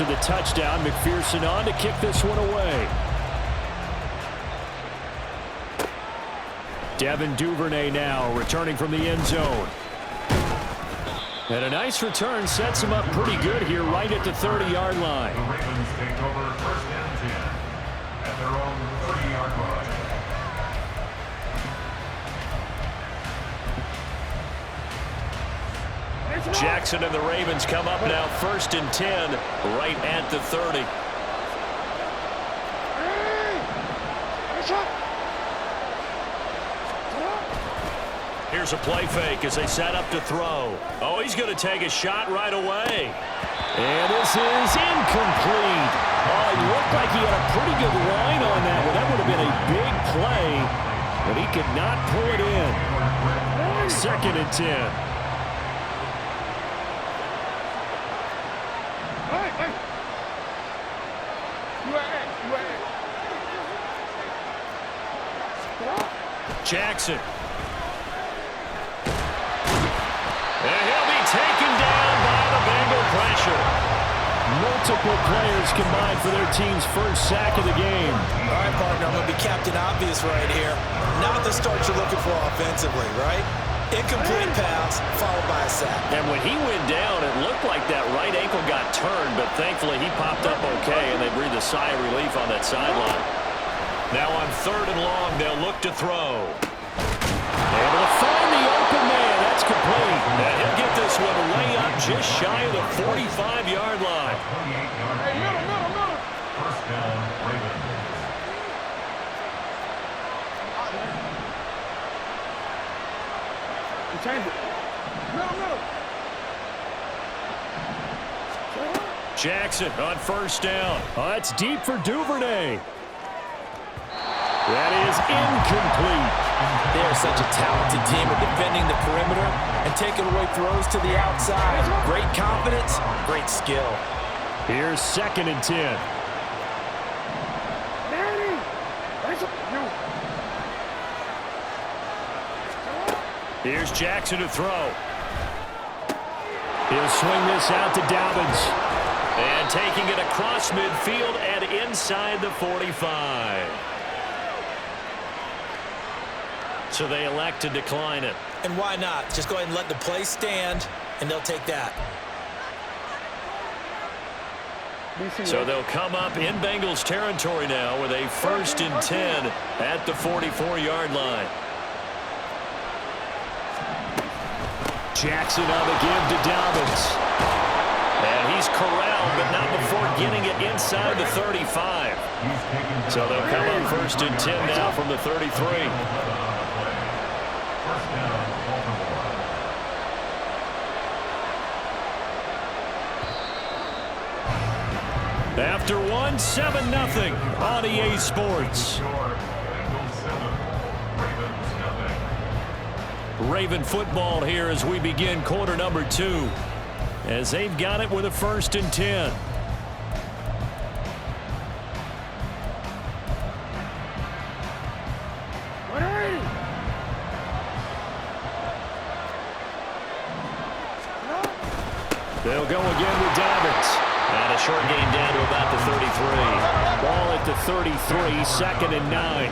to the touchdown. McPherson on to kick this one away. Devin Duvernay now returning from the end zone. And a nice return sets him up pretty good here right at the 30-yard line. The Ravens take over first and 10 at their own 30-yard line. Jackson and the Ravens come up now first and 10 right at the 30. Here's a play fake as they set up to throw. Oh, he's going to take a shot right away. And this is incomplete. Oh, it looked like he had a pretty good line on that one. That would have been a big play, but he could not pull it in. Second and 10. Jackson. And he'll be taken down by the Bengal pressure. Multiple players combined for their team's first sack of the game. All right, partner, I'm going to be Captain Obvious right here. Not the start you're looking for offensively, right? Incomplete pass, followed by a sack. And when he went down, it looked like that right ankle got turned, but thankfully he popped up okay, and they breathed a sigh of relief on that sideline. Now on third and long, they'll look to throw. Able to find the open man. That's complete. And he'll get this one way up just shy of the 45-yard line. Hey, middle. First down, Ravens. Change it. Middle. Jackson on first down. Oh, that's deep for Duvernay. That is incomplete. They're such a talented team at defending the perimeter and taking away throws to the outside. Great confidence, great skill. Here's second and 10. Here's Jackson to throw. He'll swing this out to Dobbins. And taking it across midfield and inside the 45. So they elect to decline it. And why not? Just go ahead and let the play stand, and they'll take that. So they'll come up in Bengals territory now with a first and 10 at the 44-yard line. Jackson on the give to Dobbins. And he's corralled, but not before getting it inside the 35. So they'll come up first and 10 now from the 33. After one, 7-0 on EA Sports. Raven football here as we begin quarter number 2. As they've got it with a first and 10. They'll go again with Dobbins. And a short gain down to about the 33. Ball at the 33, second and 9. 1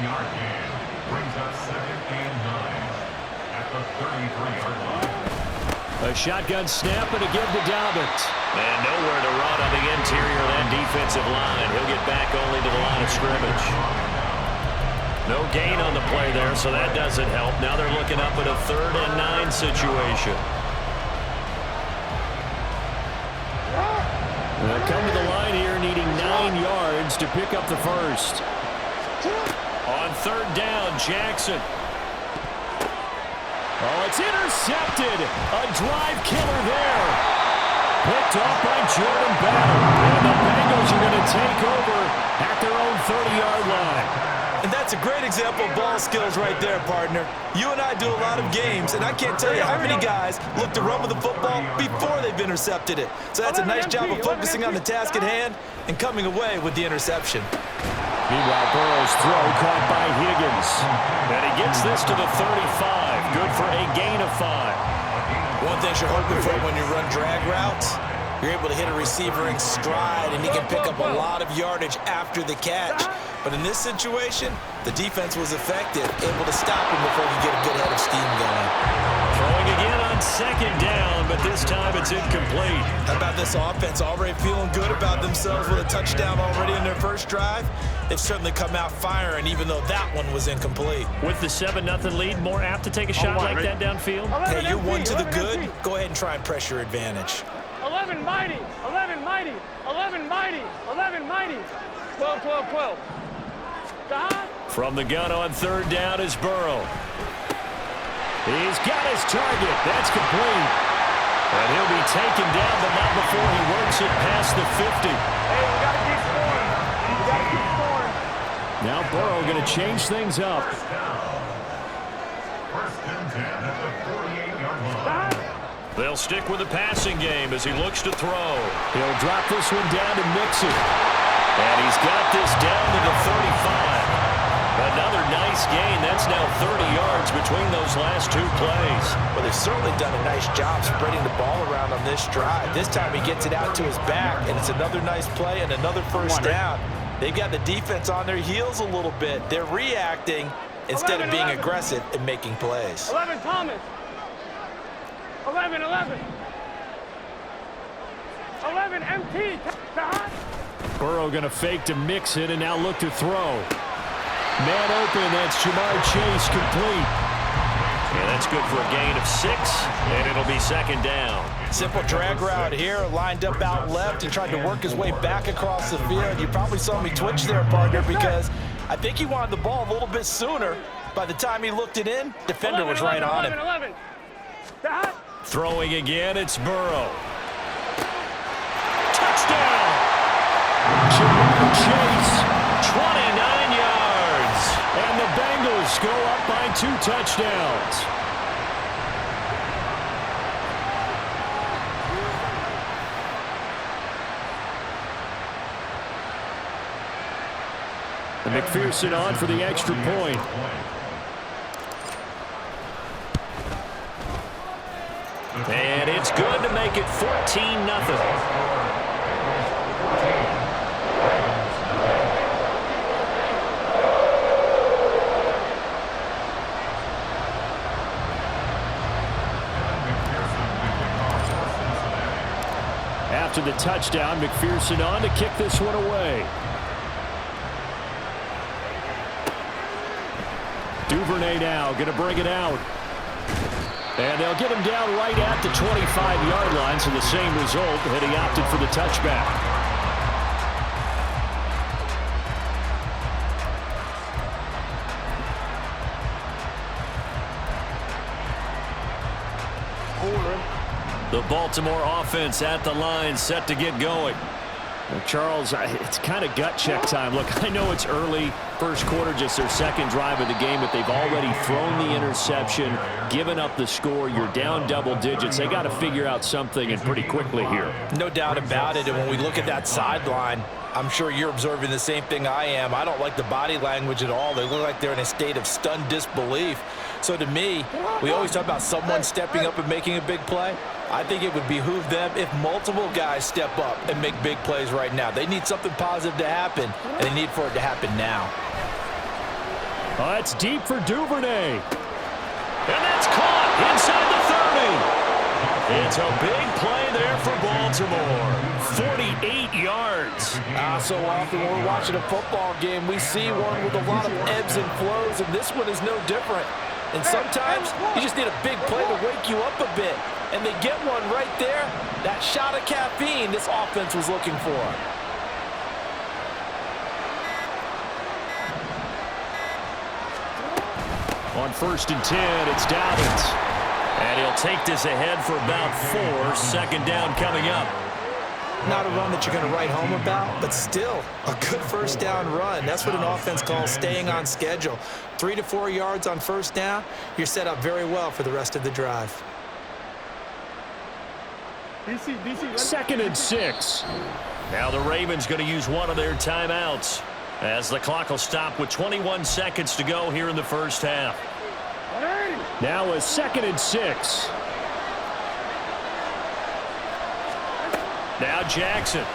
yard gain brings up second and 9 at the 33-yard line. A shotgun snap and a give to Dobbins. And nowhere to run on the interior of that defensive line. He'll get back only to the line of scrimmage. No gain on the play there, so that doesn't help. Now they're looking up at a 3rd and 9 situation. They'll come to the line here needing 9 yards to pick up the first. On third down, Jackson. Oh, it's intercepted. A drive killer there. Picked off by Jordan Battle. And the Bengals are going to take over at their own 30-yard line. And that's a great example of ball skills right there, partner. You and I do a lot of games, and I can't tell you how many guys look to run with the football before they've intercepted it. So that's a nice job of focusing on the task at hand and coming away with the interception. Meanwhile, Burrow's throw caught by Higgins. And he gets this to the 35. Good for a gain of 5. One thing you're hoping for when you run drag routes, You're able to hit a receiver in stride, and he can pick up a lot of yardage after the catch. But in this situation, the defense was effective, able to stop him before he could get a good head of steam going. Throwing again on second down, but this time it's incomplete. How about this offense already feeling good about themselves with a touchdown already in their first drive? They've certainly come out firing, even though that one was incomplete. With the 7-0 lead, more apt to take a shot like that downfield? Hey, you're one to the good. Go ahead and try and press your advantage. 11 mighty, 11 mighty, 11 mighty, 11 mighty. 12, 12, 12. From the gun on third down is Burrow. He's got his target. That's complete. And he'll be taken down, but not before he works it past the 50. Hey, we got to keep scoring. We got to keep scoring. Now Burrow going to change things up. First and 10 at the 48-yard line. They'll stick with the passing game as he looks to throw. He'll drop this one down to Mixon. And he's got this down to the 35. Another nice gain. That's now 30 yards between those last two plays. Well, they've certainly done a nice job spreading the ball around on this drive. This time he gets it out to his back, and it's another nice play and another first down. They've got the defense on their heels a little bit. They're reacting instead of being aggressive and making plays. 11 Thomas. 11, 11. 11 MT. Burrow going to fake to Mixon and now look to throw. Man open, that's Jamar Chase complete. Yeah, that's good for a gain of 6, and it'll be second down. Simple drag route here, lined up out left and tried to work his way back across the field. You probably saw me twitch there, partner, because I think he wanted the ball a little bit sooner. By the time he looked it in, defender was right on him. 11. Throwing again, it's Burrow. Touchdown! Jamar Chase, 29 yards. And the Bengals go up by 2 touchdowns. And McPherson on for the extra point. And it's good to make it 14-0. After the touchdown, McPherson on to kick this one away. Duvernay now going to bring it out. And they'll get him down right at the 25-yard line, so the same result, and he opted for the touchback. The Baltimore offense at the line, set to get going. Well, Charles, it's kind of gut check time. Look, I know it's early, first quarter, just their second drive of the game, but they've already thrown the interception, given up the score. You're down double digits. They got to figure out something, and pretty quickly here. No doubt about it, and when we look at that sideline, I'm sure you're observing the same thing I am. I don't like the body language at all. They look like they're in a state of stunned disbelief. So to me, we always talk about someone stepping up and making a big play. I think it would behoove them if multiple guys step up and make big plays right now. They need something positive to happen, and they need for it to happen now. Oh, that's deep for Duvernay. And that's caught inside the 30. It's a big play there for Baltimore. 48 yards. So often when we're watching a football game, we see one with a lot of ebbs and flows, and this one is no different. And sometimes you just need a big play to wake you up a bit. And they get one right there. That shot of caffeine this offense was looking for. On 1st and 10, it's Dobbins. And he'll take this ahead for about 4. Second down coming up. Not a run that you're going to write home about, but still a good first down run. That's what an offense calls staying on schedule. 3 to 4 yards on first down, you're set up very well for the rest of the drive. Second and 6. Now the Ravens going to use one of their timeouts as the clock will stop with 21 seconds to go here in the first half. Now a 2nd and 6. Now Jackson.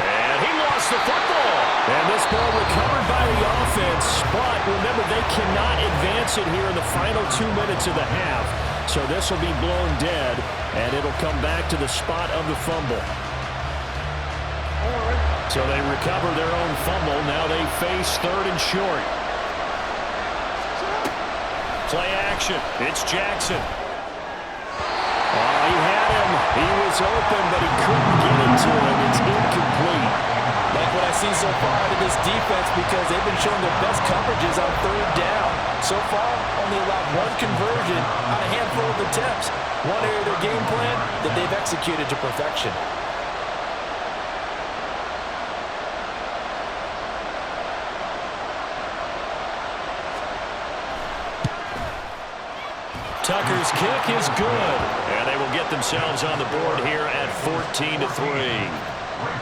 And he lost the football. And this ball recovered by the offense. But remember, they cannot advance it here in the final 2 minutes of the half. So this will be blown dead, and it'll come back to the spot of the fumble. So they recover their own fumble. Now they face 3rd and short. Play action. It's Jackson. He had him. He was open, but he couldn't get it to him. It's incomplete. Like what I see so far out of this defense, because they've been showing their best coverages on 3rd down. So far, only allowed 1 conversion on a handful of attempts. One area of their game plan that they've executed to perfection. Tucker's kick is good, and they will get themselves on the board here at 14-3.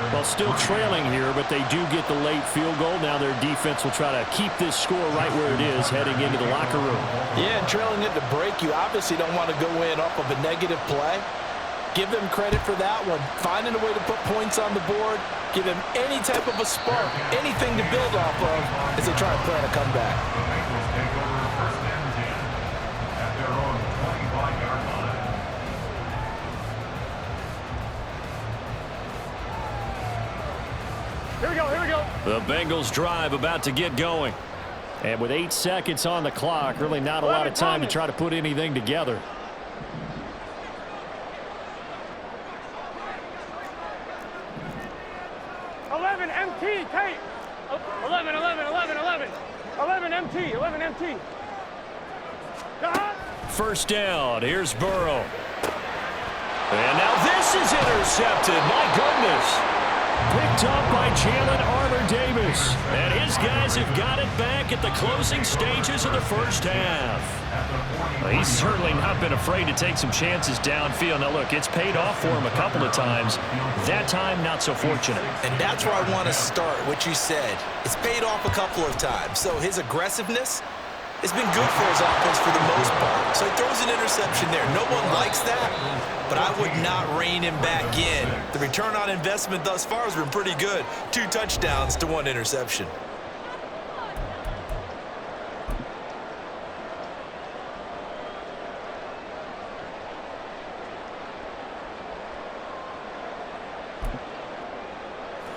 Well, still trailing here, but they do get the late field goal. Now their defense will try to keep this score right where it is heading into the locker room. Yeah, and trailing it to break, you obviously don't want to go in off of a negative play. Give them credit for that one. Finding a way to put points on the board, give them any type of a spark, anything to build off of as they try and plan a comeback. The Bengals take over 1st and 10 at their own 25-yard line. Here we go, here we go. The Bengals drive about to get going. And with 8 seconds on the clock, really not a lot of time to try to put anything together. MT, tape. 11, 11, 11, 11. 11 MT, 11 MT. First down, here's Burrow. And now this is intercepted, my goodness. Picked up by Jalen Armour-Davis. And his guys have got it back at the closing stages of the first half. Well, he's certainly not been afraid to take some chances downfield. Now, look, it's paid off for him a couple of times. That time, not so fortunate. And that's where I want to start, what you said. It's paid off a couple of times. So his aggressiveness has been good for his offense for the most part. So he throws an interception there. No one likes that, but I would not rein him back in. The return on investment thus far has been pretty good. 2 touchdowns to 1 interception.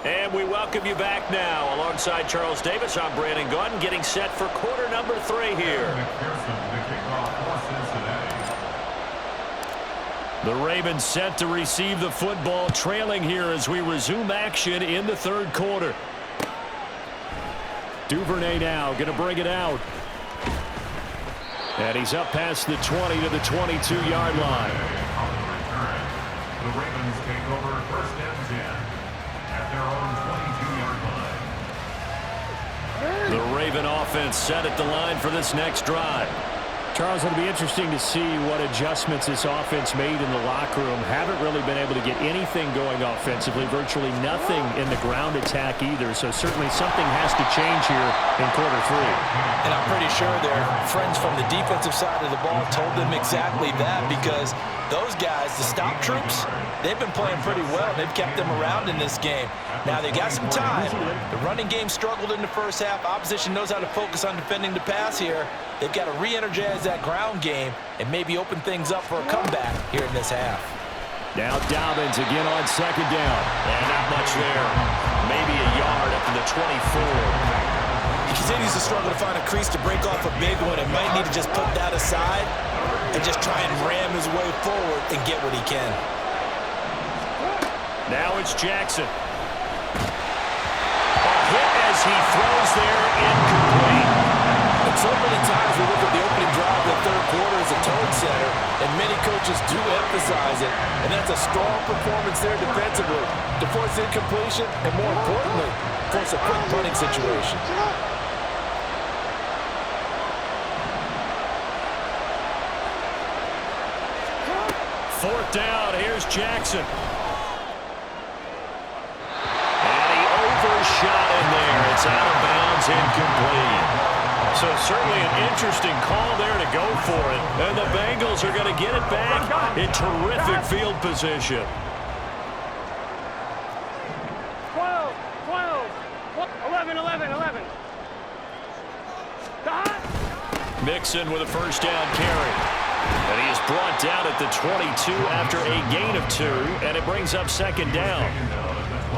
And we welcome you back now. Alongside Charles Davis, I'm Brandon Gaudin, getting set for quarter number 3 here. The Ravens set to receive the football, trailing here as we resume action in the 3rd quarter. Duvernay now going to bring it out. And he's up past the 20 to the 22-yard line. The Ravens take over 1st and 10 at their own 22-yard line. The Raven offense set at the line for this next drive. Charles, it'll be interesting to see what adjustments this offense made in the locker room. Haven't really been able to get anything going offensively, virtually nothing in the ground attack either. So certainly something has to change here in quarter 3. And I'm pretty sure their friends from the defensive side of the ball told them exactly that, because those guys, the stop troops, they've been playing pretty well. They've kept them around in this game. Now, they got some time. The running game struggled in the first half. Opposition knows how to focus on defending the pass here. They've got to re-energize that ground game and maybe open things up for a comeback here in this half. Now Dobbins again on 2nd down. And not much there. Maybe a yard up to the 24. He continues to struggle to find a crease to break off a big one, and might need to just put that aside and just try and ram his way forward and get what he can. Now it's Jackson. A hit as he throws there, incomplete. And so many times we look at the opening drive of the 3rd quarter as a tone setter, and many coaches do emphasize it, and that's a strong performance there defensively to force incompletion and, more importantly, force a quick punting situation. 4th down, here's Jackson. And he overshot in there. It's out of bounds, incomplete. So certainly an interesting call there to go for it. And the Bengals are going to get it back in terrific field position. 12, 12, 11, 11, 11. Mixon with a first down carry. And he is brought down at the 22 after a gain of 2, and it brings up second down.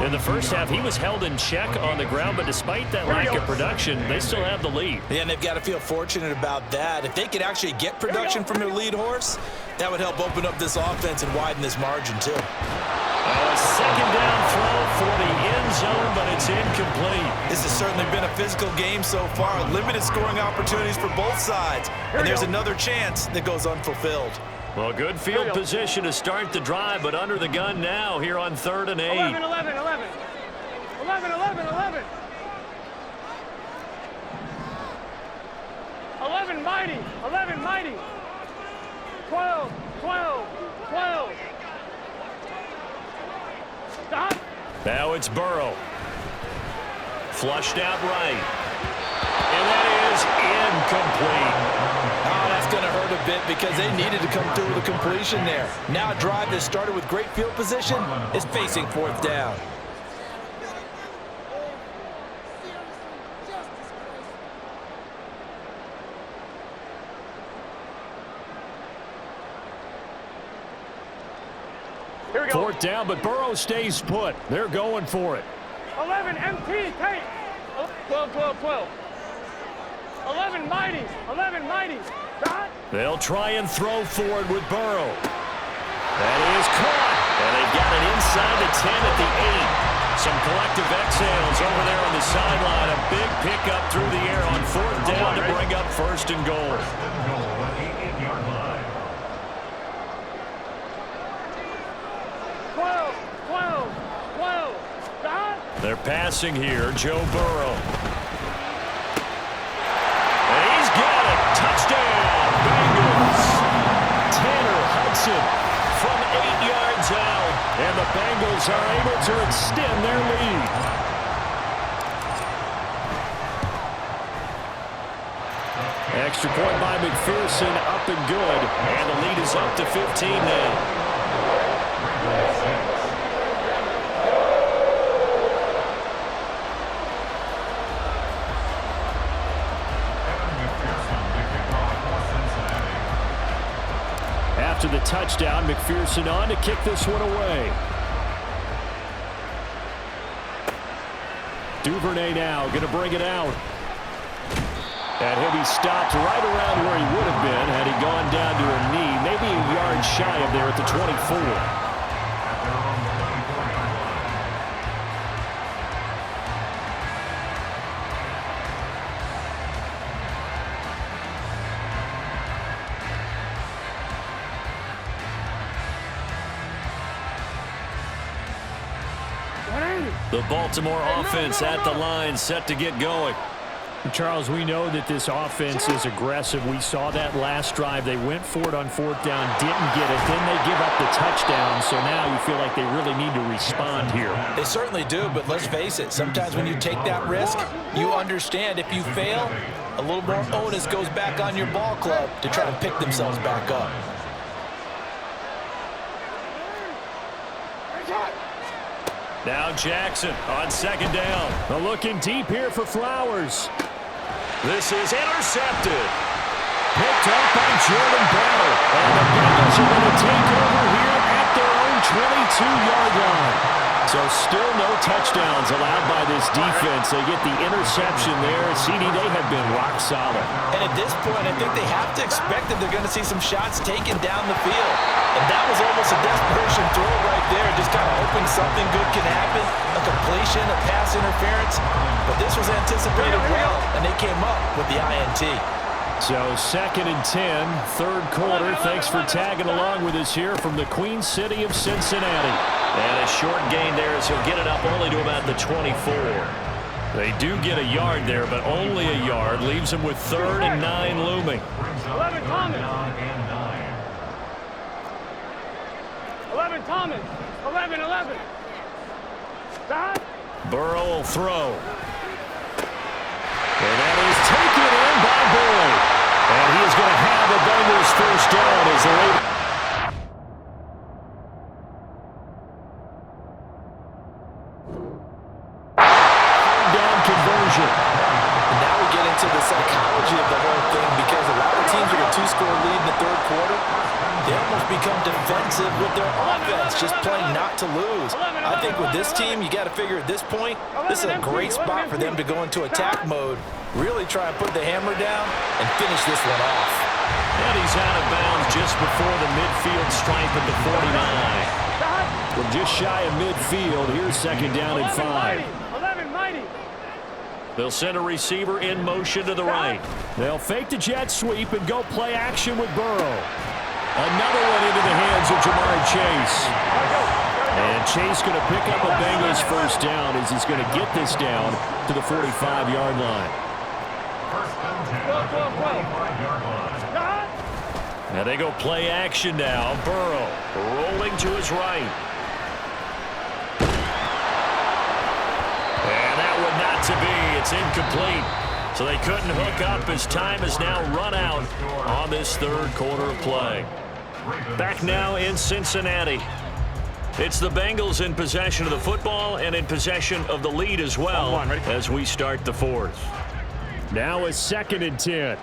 In the first half, he was held in check on the ground, but despite that lack of production, they still have the lead. Yeah, and they've got to feel fortunate about that. If they could actually get production from their lead horse, that would help open up this offense and widen this margin, too. A second down throw for the end zone, but it's incomplete. This has certainly been a physical game so far. Limited scoring opportunities for both sides. And there's another chance that goes unfulfilled. Well, good field position to start the drive, but under the gun now here on 3rd and 8. 11, 11, 11. 11, 11, 11. 11 mighty. 11 mighty. 12, 12, 12. Stop. Now it's Burrow. Flushed out right. And that is incomplete. Oh, that's going to hurt a bit because they needed to come through with a completion there. Now a drive that started with great field position is facing 4th down. Here we go. 4th down, but Burrow stays put. They're going for it. 11 MT, take. 12, 12, 12. 11 mighty. 11 mighty. Stop. They'll try and throw forward with Burrow. That is caught. And they've got it inside the 10 at the 8. Some collective exhales over there on the sideline. A big pickup through the air on 4th down to bring up 1st and goal. 12, 12, 12. Stop. They're passing here. Joe Burrow. And he's got it. Touchdown, Bengals. Tanner Hudson from 8 yards out. And the Bengals are able to extend their lead. Extra point by McPherson, up and good. And the lead is up to 15 now. After the touchdown, McPherson on to kick this one away. Duvernay now going to bring it out. And he'll be stopped right around where he would have been had he gone down to a knee, maybe a yard shy of there at the 24. The Baltimore offense at the line, set to get going. Charles, we know that this offense is aggressive. We saw that last drive. They went for it on 4th down, didn't get it. Then they give up the touchdown, so now you feel like they really need to respond here. They certainly do, but let's face it. Sometimes when you take that risk, you understand if you fail, a little more onus goes back on your ball club to try to pick themselves back up. Now Jackson on 2nd down. Looking deep here for Flowers. This is intercepted. Picked up by Jordan Battle. And the Bengals are going to take over here at their own 22-yard line. So still no touchdowns allowed by this defense. They get the interception there. CD, they have been rock solid. And at this point, I think they have to expect that they're going to see some shots taken down the field. And that was almost a desperation throw right there. Just kind of hoping something good can happen. A completion, a pass interference. But this was anticipated well, and they came up with the INT. So 2nd and 10, 3rd quarter. Thanks for tagging along with us here from the Queen City of Cincinnati. And a short gain there as he'll get it up only to about the 24. They do get a yard there, but only a yard. Leaves them with 3rd and 9 looming. 11 Thomas. 11 Thomas. 11, 11. Stop. Burrow will throw. And that is taken in by is going to have a Bengals first down as they're able. Down conversion. And now we get into the psychology of the whole thing, because a lot of teams with a 2-score lead in the third quarter, they almost become defensive with their offense, just playing not to lose. I think with this team, you got to figure at this point, this is a great spot for them to go into attack mode, really try and put the hammer down and finish this one off. And he's out of bounds just before the midfield stripe at the 49. We're just shy of midfield. Here's second down and 5. 11 mighty. They'll send a receiver in motion to the right. They'll fake the jet sweep and go play action with Burrow. Another one into the hands of Jamar Chase. And Chase going to pick up a Bengals first down as he's going to get this down to the 45-yard line. Now they go play action now. Burrow rolling to his right. And that one not to be. It's incomplete. So they couldn't hook up as time has now run out on this third quarter of play. Back now in Cincinnati. It's the Bengals in possession of the football and in possession of the lead as well as we start the fourth. Now it's second and 10.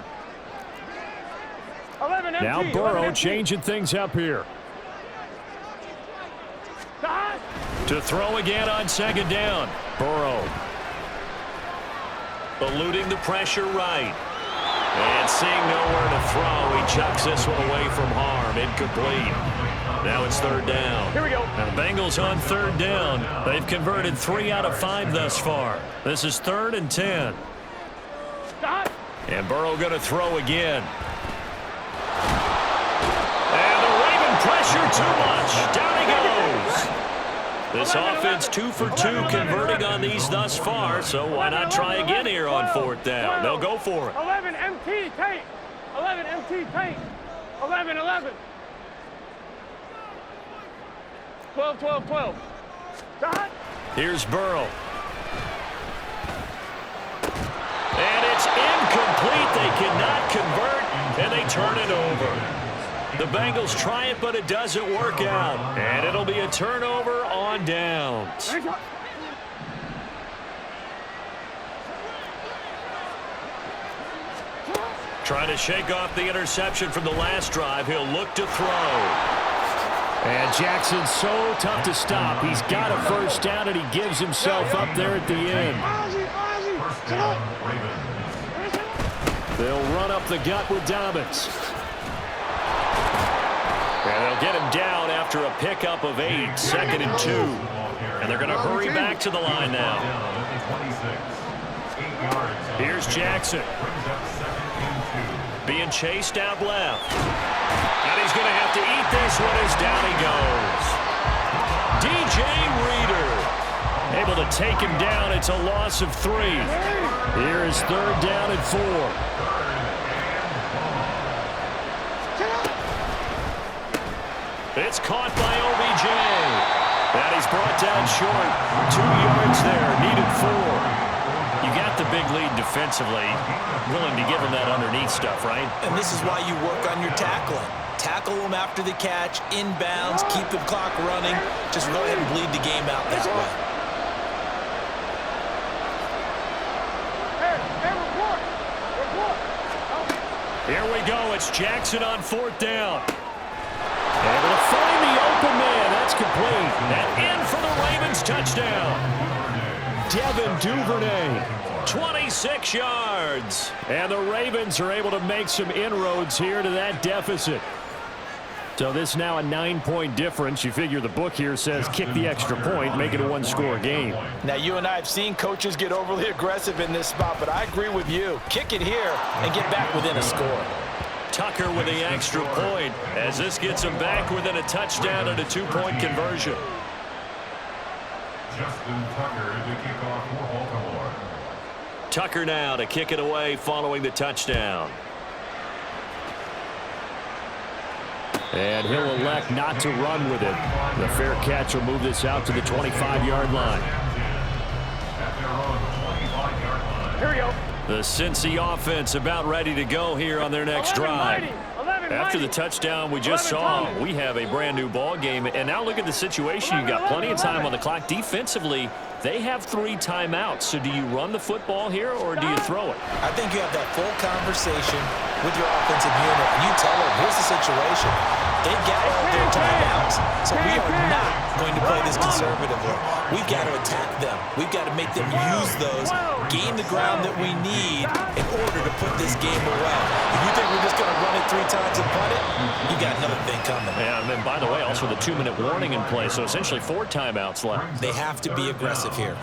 11 MT, Now Burrow 11 changing things up here. To throw again on second down. Burrow eluding the pressure right. And seeing nowhere to throw, he chucks this one away from harm. Incomplete. Now it's third down. Here we go. Now Bengals on third down. They've converted 3 out of 5 thus far. This is third and 10. And Burrow going to throw again. And the Raven pressure too much. Down he goes. This offense 2 for 2 converting on these thus far, so why not try again here on fourth down? They'll go for it. 11 MT tape. 11 MT tape. 11 11. 12 12 12. Here's Burrow. And it's incomplete. They cannot convert, and they turn it over. The Bengals try it, but it doesn't work out. And it'll be a turnover on downs. Trying to shake off the interception from the last drive. He'll look to throw. And Jackson's so tough to stop. He's got a first down, and he gives himself up there at the end. They'll run up the gut with Dobbins. And they'll get him down after a pickup of 8, second and 2. And they're going to hurry back to the line now. Here's Jackson. Being chased out left. And he's going to have to eat this one as down he goes. DJ Reader able to take him down. It's a loss of 3. Here is third down and 4. It's caught by OBJ. And he's brought down short. 2 yards there. Needed 4. You got the big lead defensively. Willing to give him that underneath stuff, right? And this is why you work on your tackling. Tackle them after the catch, inbounds, keep the clock running. Just go ahead and bleed the game out that way. Here we go. It's Jackson on fourth down. Able to find the open man. That's complete. And in for the Ravens touchdown. Devin Duvernay, 26 yards. And the Ravens are able to make some inroads here to that deficit. So this now a 9-point difference. You figure the book here says kick the extra point, make it a 1-score game. Now, you and I have seen coaches get overly aggressive in this spot, but I agree with you. Kick it here and get back within a score. Tucker with the extra point as this gets him back within a touchdown and a 2-point conversion. Justin Tucker to kick off for Baltimore. Tucker now to kick it away following the touchdown. And he'll elect not to run with it. The fair catch will move this out to the 25-yard line. At their own 25-yard line. Here we go. The Cincy offense about ready to go here on their next drive. After the touchdown we just saw, we have a brand new ball game. And now look at the situation. You've got plenty of time on the clock. Defensively, they have 3 timeouts. So do you run the football here or do you throw it? I think you have that full conversation with your offensive unit. You tell them, here's the situation. They've got all their timeouts, so we are not going to play this conservatively. We've got to attack them. We've got to make them use those, gain the ground that we need in order to put this game away. If you think we're just going to run it 3 times and punt it, you got another thing coming. Yeah, and then, by the way, also the 2-minute warning in play, so essentially 4 timeouts left. They have to be aggressive here.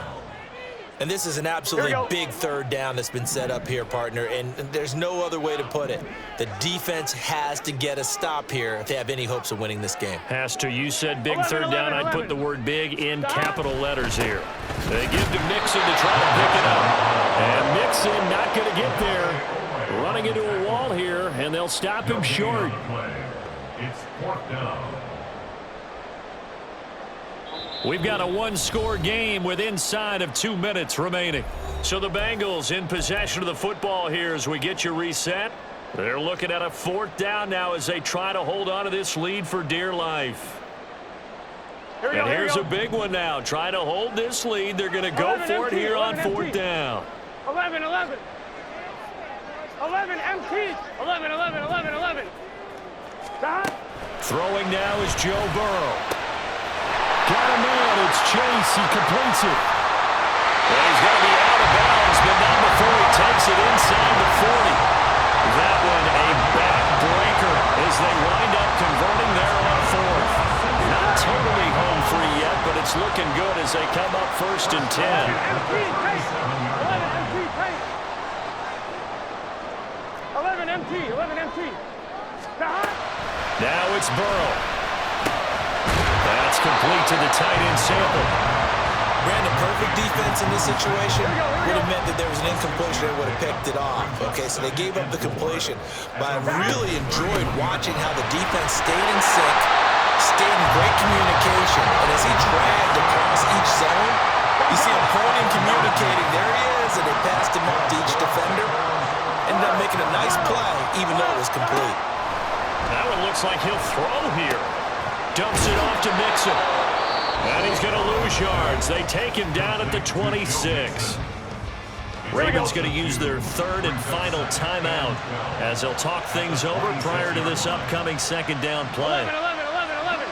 And this is an absolutely big 3rd down that's been set up here, partner, and there's no other way to put it. The defense has to get a stop here if they have any hopes of winning this game. Has to. You said big 3rd down. I'd put the word big in capital letters here. They give to Mixon to try to pick it up. And Mixon not going to get there. Running into a wall here, and they'll stop him short. It's 4th down. We've got a 1-score game with inside of 2 minutes remaining. So the Bengals in possession of the football here as we get you reset. They're looking at a 4th down now as they try to hold on to this lead for dear life. And here's a big one now. Try to hold this lead. They're going to go for it here on 4th down. 11, 11. 11, empty. 11, 11, 11, 11. Stop. Throwing now is Joe Burrow. Got a man. It's Chase. He completes it. Well, he's going to be out of bounds, but not before he takes it inside the 40. That one a backbreaker as they wind up converting there on 4th. Not totally home free yet, but it's looking good as they come up 1st and 10. Empty, take. 11, empty, take. 11, empty, 11, empty. Stop. Now it's Burrow. That's complete to the tight end Sample. Brandon, perfect defense in this situation would have meant that there was an incompletion. They would have picked it off. Okay, so they gave up the completion. But I really enjoyed watching how the defense stayed in sync, stayed in great communication. And as he dragged across each zone, you see him pointing, communicating. There he is, and they passed him off to each defender. Ended up making a nice play, even though it was complete. That one looks like he'll throw here. Dumps it off to Mixon. And he's going to lose yards. They take him down at the 26. Ravens going to use their 3rd and final timeout as they'll talk things over prior to this upcoming 2nd down play. 11, 11, 11, 11.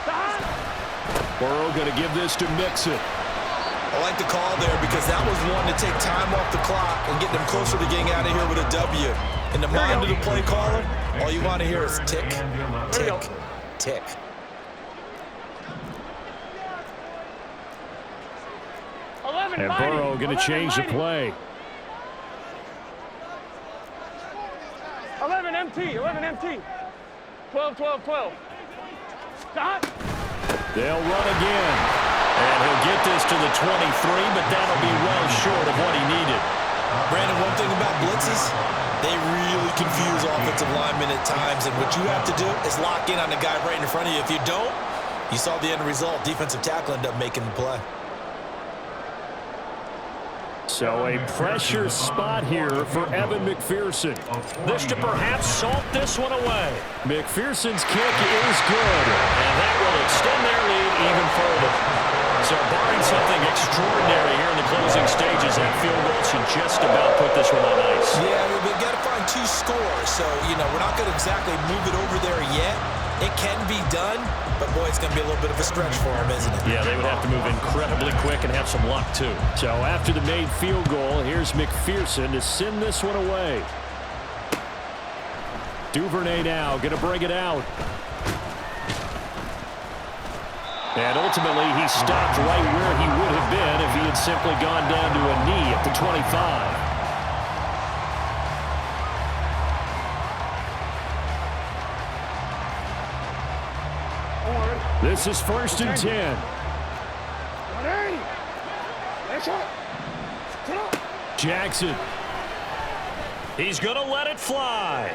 Stop. Burrow going to give this to Mixon. I like the call there because that was one to take time off the clock and get them closer to getting out of here with a W. In the mind of the play caller, all you want to hear is tick, tick, tick. And Burrow going to change the play. 11 empty, 11 empty. 12, 12, 12. Stop. They'll run again. And he'll get this to the 23, but that'll be well short of what he needed. Brandon, one thing about blitzes, they really confuse offensive linemen at times, and what you have to do is lock in on the guy right in front of you. If you don't, you saw the end result. Defensive tackle ended up making the play. So a pressure spot here for Evan McPherson. This to perhaps salt this one away. McPherson's kick is good. And that will extend their lead even further. So barring something extraordinary here in the closing stages, that field goal should just about put this one on ice. Yeah, we've got to find 2 scores. So, we're not going to exactly move it over there yet. It can be done, but, boy, it's going to be a little bit of a stretch for them, isn't it? Yeah, they would have to move incredibly quick and have some luck, too. So after the made field goal, here's McPherson to send this one away. Duvernay now going to bring it out. And ultimately, he stopped right where he would have been if he had simply gone down to a knee at the 25. This is 1st and 10. Jackson. He's going to let it fly.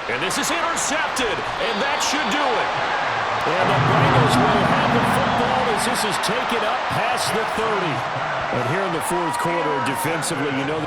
And this is intercepted, and that should do it. And the Bengals will have of the football as this is taken up past the 30. But here in the fourth quarter, defensively, you know